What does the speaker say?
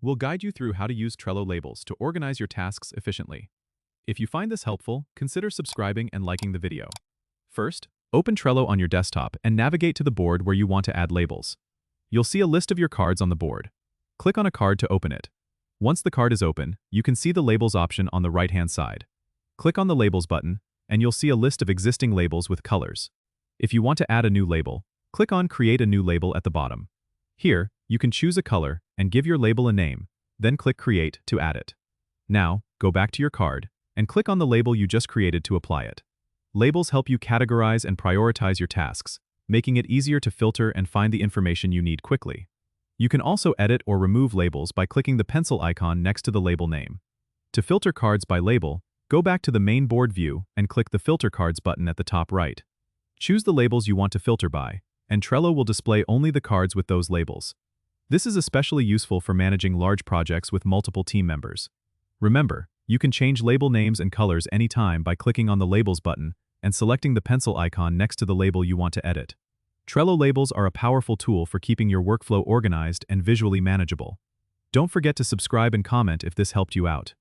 We'll guide you through how to use Trello labels to organize your tasks efficiently. If you find this helpful, consider subscribing and liking the video. First, open Trello on your desktop and navigate to the board where you want to add labels. You'll see a list of your cards on the board. Click on a card to open it. Once the card is open, you can see the Labels option on the right-hand side. Click on the Labels button, and you'll see a list of existing labels with colors. If you want to add a new label, click on Create a new label at the bottom. Here, you can choose a color and give your label a name, then click Create to add it. Now, go back to your card and click on the label you just created to apply it. Labels help you categorize and prioritize your tasks, making it easier to filter and find the information you need quickly. You can also edit or remove labels by clicking the pencil icon next to the label name. To filter cards by label, go back to the main board view and click the Filter Cards button at the top right. Choose the labels you want to filter by, and Trello will display only the cards with those labels. This is especially useful for managing large projects with multiple team members. Remember, you can change label names and colors anytime by clicking on the Labels button and selecting the pencil icon next to the label you want to edit. Trello labels are a powerful tool for keeping your workflow organized and visually manageable. Don't forget to subscribe and comment if this helped you out.